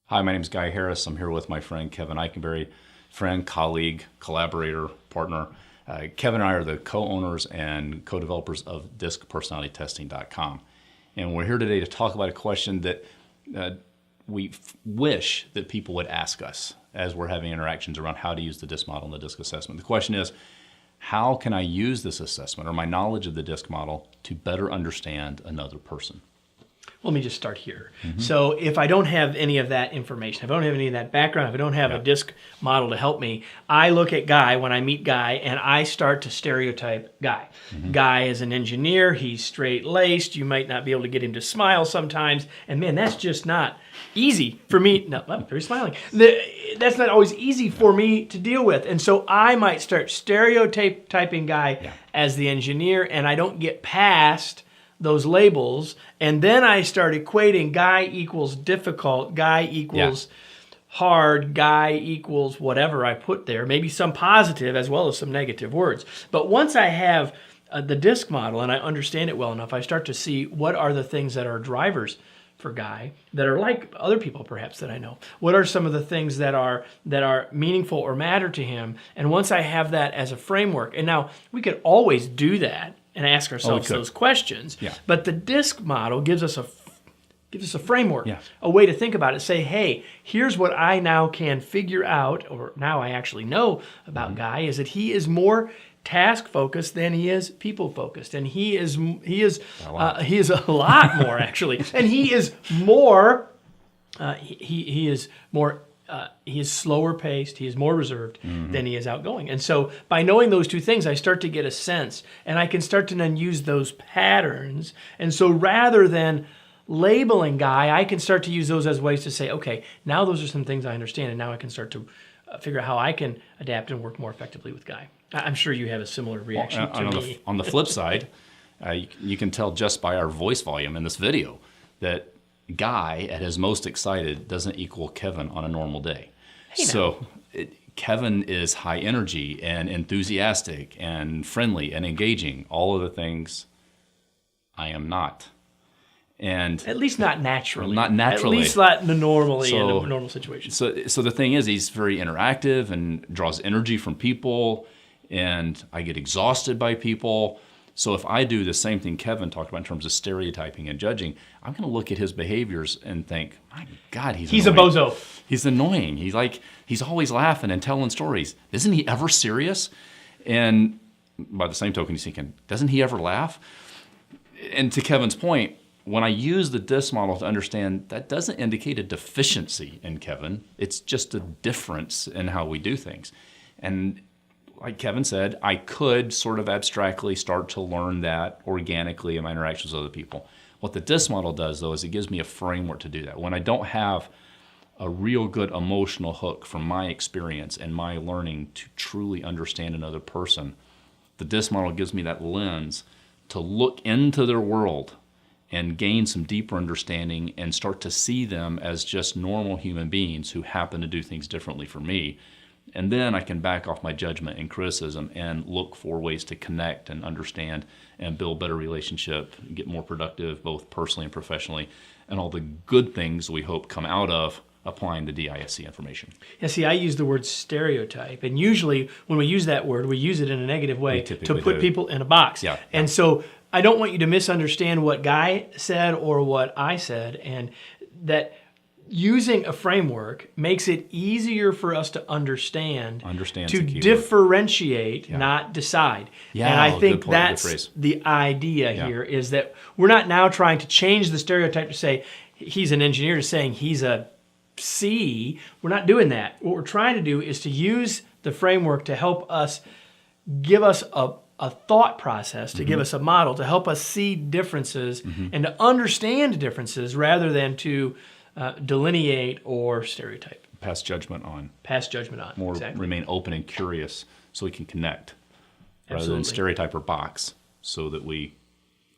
Hi, my name is Guy Harris. I'm here with my friend Kevin Eikenberry, friend, colleague, collaborator, partner. Kevin and I are the co-owners and co-developers of DiskPersonalityTesting.com. And we're here today to talk about a question that we wish that people would ask us as we're having interactions around how to use the DISC model and the DISC assessment. The question is, how can I use this assessment or my knowledge of the DISC model to better understand another person? Let me just start here. So if I don't have any of that information, if I don't have any of that background, if I don't have a DISC model to help me, I look at Guy when I meet Guy and I start to stereotype Guy. Guy is an engineer, he's straight-laced, you might not be able to get him to smile sometimes, and man, that's just not easy for me. No, well, they're smiling. That's not always easy for me to deal with. And so I might start stereotyping Guy as the engineer, and I don't get past those labels, and then I start equating Guy equals difficult, Guy equals hard, Guy equals whatever I put there, maybe some positive as well as some negative words. But once I have the DISC model and I understand it well enough, I start to see what are the things that are drivers for Guy that are like other people perhaps that I know. What are some of the things that are meaningful or matter to him? And once I have that as a framework, and now we could always do that and ask ourselves those questions. But the DISC model gives us a framework, a way to think about it. Say, hey, here's what I now can figure out, or now I actually know about Guy, is that he is more task-focused than he is people-focused, and he is a lot more actually, and he is more he is slower paced, he is more reserved than he is outgoing. And so by knowing those two things, I start to get a sense, and I can start to then use those patterns. And so rather than labeling Guy, I can start to use those as ways to say, okay, now those are some things I understand, and now I can start to figure out how I can adapt and work more effectively with Guy. I'm sure you have a similar reaction to me. On the flip side, you can tell just by our voice volume in this video that Guy at his most excited doesn't equal Kevin on a normal day. Hey, so Kevin is high energy and enthusiastic and friendly and engaging, all of the things I am not. And at least not naturally. Not naturally. At least not normally in a normal situation. So the thing is, he's very interactive and draws energy from people, and I get exhausted by people. So if I do the same thing Kevin talked about in terms of stereotyping and judging, I'm going to look at his behaviors and think, my God, he's a bozo. He's annoying. He's always laughing and telling stories. Isn't he ever serious? And by the same token, he's thinking, doesn't he ever laugh? And to Kevin's point, when I use the DISC model to understand, that doesn't indicate a deficiency in Kevin. It's just a difference in how we do things. And like Kevin said, I could sort of abstractly start to learn that organically in my interactions with other people. What the DISC model does, though, is it gives me a framework to do that. When I don't have a real good emotional hook from my experience and my learning to truly understand another person, the DISC model gives me that lens to look into their world and gain some deeper understanding and start to see them as just normal human beings who happen to do things differently from me. And then I can back off my judgment and criticism and look for ways to connect and understand and build better relationship, get more productive both personally and professionally, and all the good things we hope come out of applying the DISC information. Yeah, see, I use the word stereotype, and usually when we use that word, we use it in a negative way to put people in a box. And so I don't want you to misunderstand what Guy said or what I said, and that using a framework makes it easier for us to understand to differentiate, not decide. And I think that's the idea here, is that we're not now trying to change the stereotype to say he's an engineer to saying he's a C. We're not doing that. What we're trying to do is to use the framework to help us, give us a thought process, to give us a model, to help us see differences and to understand differences rather than to delineate or stereotype. Pass judgment on. More remain open and curious so we can connect rather than stereotype or box so that we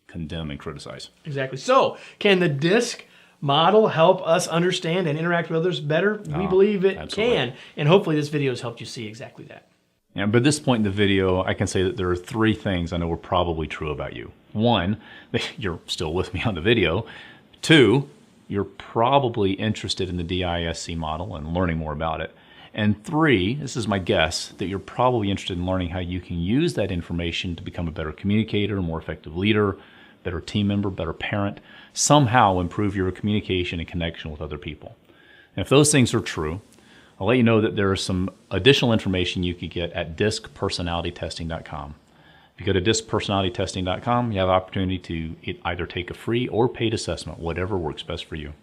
condemn and criticize. Exactly. So can the DISC model help us understand and interact with others better? We believe it can. And hopefully this video has helped you see exactly that. Yeah, but at this point in the video, I can say that there are 3 things I know are probably true about you. 1, that you're still with me on the video. 2, you're probably interested in the DISC model and learning more about it. And 3, this is my guess, that you're probably interested in learning how you can use that information to become a better communicator, a more effective leader, better team member, better parent, somehow improve your communication and connection with other people. And if those things are true, I'll let you know that there is some additional information you could get at DISCpersonalitytesting.com. If you go to DISCpersonalitytesting.com, you have the opportunity to either take a free or paid assessment, whatever works best for you.